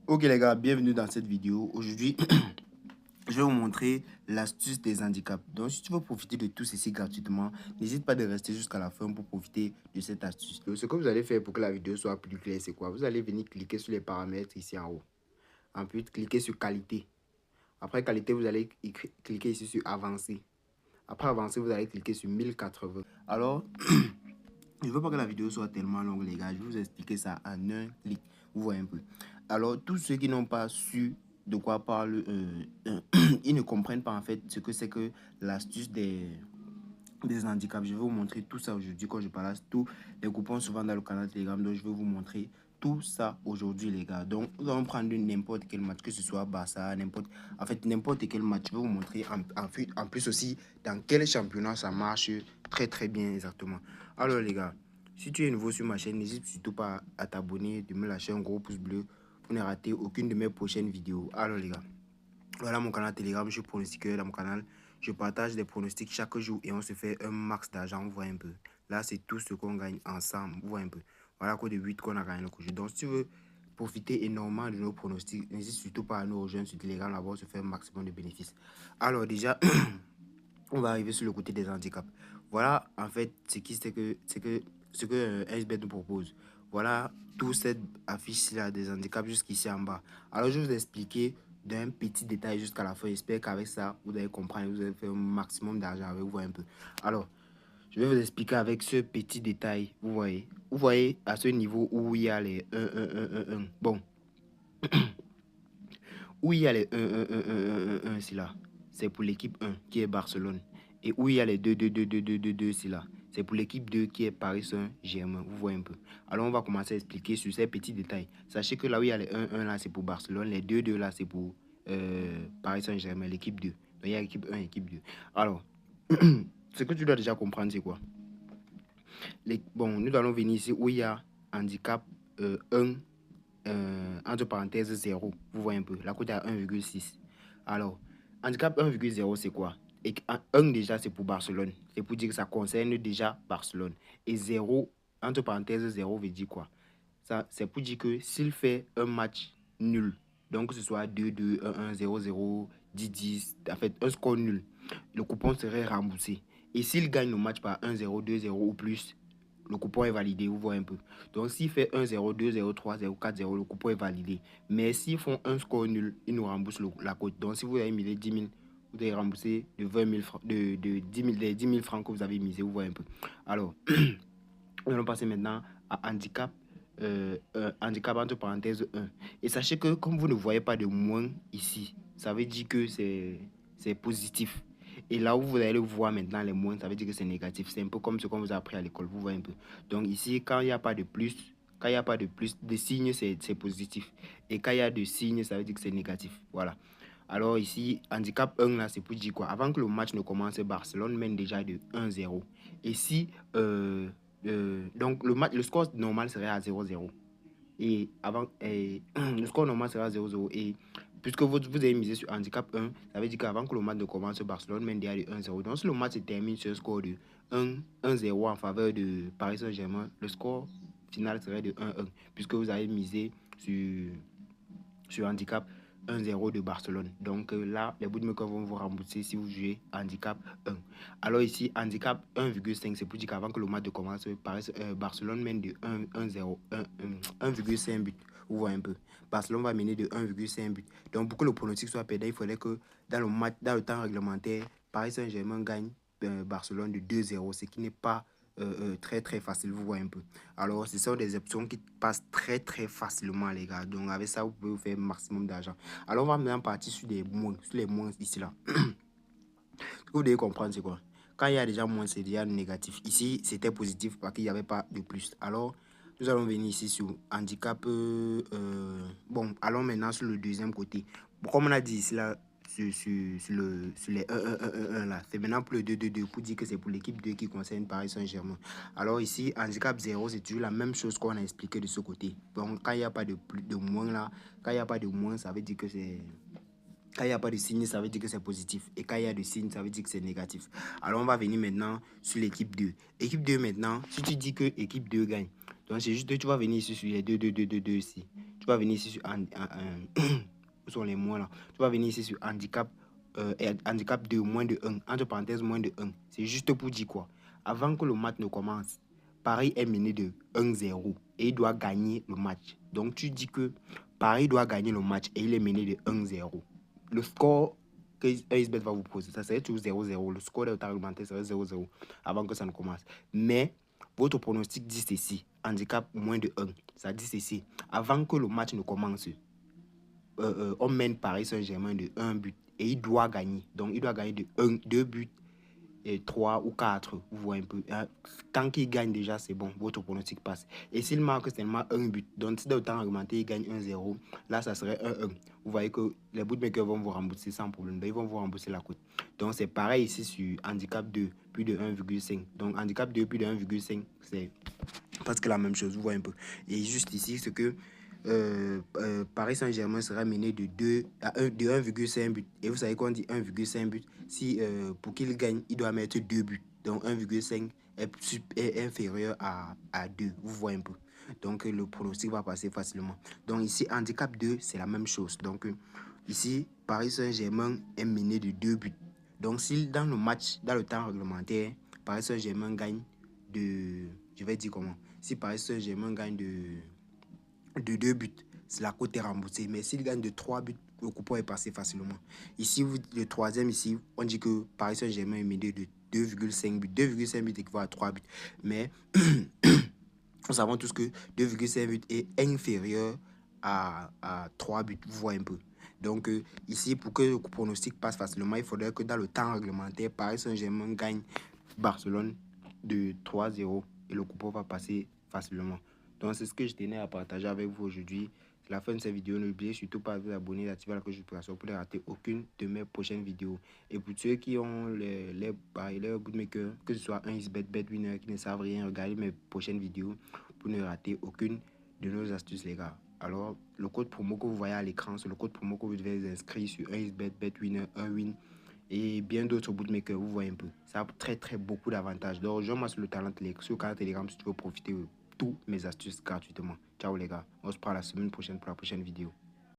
Ok les gars, bienvenue dans cette vidéo. Aujourd'hui, je vais vous montrer l'astuce des handicaps. Donc si tu veux profiter de tout ceci gratuitement, n'hésite pas de rester jusqu'à la fin pour profiter de cette astuce. Donc, ce que vous allez faire pour que la vidéo soit plus claire, c'est quoi? Vous allez venir cliquer sur les paramètres ici en haut. Ensuite, cliquez sur qualité. Après qualité, vous allez cliquer ici sur avancer. Après avancer, vous allez cliquer sur 1080. Alors, je ne veux pas que la vidéo soit tellement longue les gars. Je vais vous expliquer ça en un clic. Vous voyez un peu. Alors, tous ceux qui n'ont pas su de quoi parle, ils ne comprennent pas en fait ce que c'est que l'astuce des handicaps. Je vais vous montrer tout ça aujourd'hui quand je parle. Tous les coupons souvent dans le canal Telegram. Donc, je vais vous montrer tout ça aujourd'hui, les gars. Donc, nous allons prendre n'importe quel match, que ce soit Barça, n'importe quel match. Je vais vous montrer en plus aussi dans quel championnat ça marche très bien exactement. Alors, les gars, si tu es nouveau sur ma chaîne, n'hésite surtout pas à t'abonner, de me lâcher un gros pouce bleu pour ne rater aucune de mes prochaines vidéos. Alors, les gars, voilà mon canal Telegram, je suis pronostiqueur dans mon canal. Je partage des pronostics chaque jour et on se fait un max d'argent, vous voyez un peu. Là, c'est tout ce qu'on gagne ensemble, vous voyez un peu. Voilà quoi de 8 qu'on a gagné le coup. Donc, si tu veux profiter énormément de nos pronostics, n'hésite surtout pas à nous rejoindre sur Telegram, là-bas, on se fait un maximum de bénéfices. Alors, déjà, on va arriver sur le côté des handicaps. Voilà, en fait, ce que SBet nous propose. Voilà, toute cette affiche-là des handicaps jusqu'ici en bas. Alors, je vais vous expliquer d'un petit détail jusqu'à la fin. J'espère qu'avec ça, vous allez comprendre, vous allez faire un maximum d'argent avec vous, un peu. Alors, je vais vous expliquer avec ce petit détail, vous voyez à ce niveau où il y a les 1, 1, 1, 1, 1. Bon, où il y a les 1, 1, 1, 1, 1, 1, 1, c'est là. C'est pour l'équipe 1 qui est Barcelone. Et où il y a les 2, 2, 2, 2, 2, 2, 2, c'est là. C'est pour l'équipe 2 qui est Paris Saint-Germain. Vous voyez un peu. Alors, on va commencer à expliquer sur ces petits détails. Sachez que là où il y a les 1, 1, là, c'est pour Barcelone. Les 2, 2, là, c'est pour Paris Saint-Germain, l'équipe 2. Donc, il y a l'équipe 1 et l'équipe 2. Alors, ce que tu dois déjà comprendre, c'est quoi? Bon, nous allons venir ici où il y a handicap 1, entre parenthèses 0. Vous voyez un peu. La cote est à 1,6. Alors, handicap 1,0 c'est quoi? Et 1 déjà c'est pour Barcelone. C'est pour dire que ça concerne déjà Barcelone. Et 0, entre parenthèses 0 veut dire quoi? Ça, c'est pour dire que s'il fait un match nul, donc que ce soit 2-2, 1-1, 0-0, 10-10, en fait un score nul, le coupon serait remboursé. Et s'il gagne le match par 1-0, 2-0 ou plus, le coupon est validé, vous voyez un peu. Donc s'il fait 1-0, 2-0, 3-0, 4-0, le coupon est validé. Mais s'ils font un score nul, ils nous remboursent la cote. Donc si vous avez misé 10 000, vous devez rembourser de 20 000 francs, de 10 000, des 10 000 francs que vous avez misé, vous voyez un peu. Alors, nous allons passer maintenant à handicap. Handicap entre parenthèses 1. Et sachez que comme vous ne voyez pas de moins ici, ça veut dire que c'est positif. Et là où vous allez voir maintenant les moins, ça veut dire que c'est négatif. C'est un peu comme ce qu'on vous a appris à l'école, vous voyez un peu. Donc ici, quand il n'y a pas de plus, quand il n'y a pas de plus, de signes, c'est positif. Et quand il y a de signes, ça veut dire que c'est négatif. Voilà. Alors ici, handicap 1, là, c'est pour dire quoi? Avant que le match ne commence, Barcelone mène déjà de 1-0. Et si... donc le score normal serait à 0-0. Et le score normal sera 0-0. Et puisque vous avez misé sur handicap 1, ça veut dire qu'avant que le match ne commence, Barcelone mène déjà de 1-0. Donc si le match se termine sur un score de 1-0 en faveur de Paris Saint-Germain, le score final serait de 1-1. Puisque vous avez misé sur handicap 1-0 de Barcelone. Donc là, les bookmakers vont vous rembourser si vous jouez handicap 1. Alors ici, handicap 1,5, c'est pour dire qu'avant que le match commence, Barcelone mène de 1,5 but. Vous voyez un peu. Barcelone va mener de 1,5 but. Donc pour que le pronostic soit perdant, il faudrait que dans le temps réglementaire, Paris Saint-Germain gagne Barcelone de 2-0, ce qui n'est pas très facile, vous voyez un peu. Alors ce sont des options qui passent très facilement les gars. Donc avec ça vous pouvez vous faire un maximum d'argent. Alors on va maintenant partir sur les moins ici là. Ce que vous devez comprendre c'est quoi? Quand il y a déjà moins, c'est déjà négatif. Ici c'était positif parce qu'il n'y avait pas de plus. Alors nous allons venir ici sur handicap. Bon, allons maintenant sur le deuxième côté. Comme on a dit ici là, sur les 1 là, c'est maintenant pour le 2-2-2 pour dire que c'est pour l'équipe 2 qui concerne Paris Saint-Germain. Alors ici, handicap 0, c'est toujours la même chose qu'on a expliqué de ce côté. Donc quand il n'y a pas de moins là, quand il n'y a pas de moins, ça veut dire que c'est... Quand il n'y a pas de signe, ça veut dire que c'est positif. Et quand il y a de signe, ça veut dire que c'est négatif. Alors, on va venir maintenant sur l'équipe 2. Équipe 2 maintenant, si tu dis que équipe 2 gagne, donc c'est juste que tu vas venir ici sur les 2 ici. Tu vas venir ici sur où sont les mots là? Tu vas venir ici sur handicap, handicap de moins de 1, entre parenthèses moins de 1. C'est juste pour dire quoi? Avant que le match ne commence, Paris est mené de 1-0 et il doit gagner le match. Donc tu dis que Paris doit gagner le match et il est mené de 1-0. Le score que XBet va vous poser, ça serait toujours 0-0. Le score de temps réglementaire serait 0-0 avant que ça ne commence. Mais votre pronostic dit ceci, handicap moins de 1. Ça dit ceci, avant que le match ne commence, on mène Paris Saint-Germain de 1 but et il doit gagner. Donc il doit gagner de 2 buts, et 3 ou 4, vous voyez un peu. Tant qu'il gagne déjà, c'est bon, votre pronostic passe. Et s'il marque seulement un but, donc si dans le temps augmenté, il gagne 1-0, là, ça serait 1-1. Vous voyez que les bookmakers vont vous rembourser sans problème. Donc, ils vont vous rembourser la cote. Donc, c'est pareil ici sur handicap 2, plus de 1,5. Donc, handicap 2, plus de 1,5, c'est presque la même chose, vous voyez un peu. Et juste ici, c'est que Paris Saint-Germain sera mené de 1,5 but. Et vous savez qu'on dit 1,5 but. Si pour qu'il gagne, il doit mettre 2 buts. Donc 1,5 est inférieur à 2. Vous voyez un peu. Donc le pronostic va passer facilement. Donc ici, handicap 2, c'est la même chose. Donc ici, Paris Saint-Germain est mené de 2 buts. Donc si dans le match, dans le temps réglementaire, Paris Saint-Germain gagne de... Je vais dire comment. Si Paris Saint-Germain gagne de 2 buts, la cote est remboursée. Mais s'il gagne de 3 buts, le coupon est passé facilement. Ici, le troisième, ici, on dit que Paris Saint-Germain est mené de 2,5 buts. 2,5 buts équivaut à 3 buts. Mais nous savons tous que 2,5 buts est inférieur à 3 buts. Vous voyez un peu. Donc ici, pour que le pronostic passe facilement, il faudrait que dans le temps réglementaire, Paris Saint-Germain gagne Barcelone de 3-0 et le coupon va passer facilement. Donc c'est ce que je tenais à partager avec vous aujourd'hui. C'est la fin de cette vidéo. N'oubliez surtout pas de vous abonner et d'activer la cloche de notification pour ne rater aucune de mes prochaines vidéos. Et pour ceux qui ont les bookmakers, que ce soit un XBet, BetWinner, qui ne savent rien, regardez mes prochaines vidéos pour ne rater aucune de nos astuces, les gars. Alors, le code promo que vous voyez à l'écran, c'est le code promo que vous devez vous inscrire sur 1xBet, BetWinner, 1win et bien d'autres bookmakers. Vous voyez un peu. Ça a très beaucoup d'avantages. Donc, rejoins-moi sur le Talent League, sur le canal Telegram si tu veux profiter de toutes mes astuces gratuitement. Ciao les gars. On se parle la semaine prochaine pour la prochaine vidéo.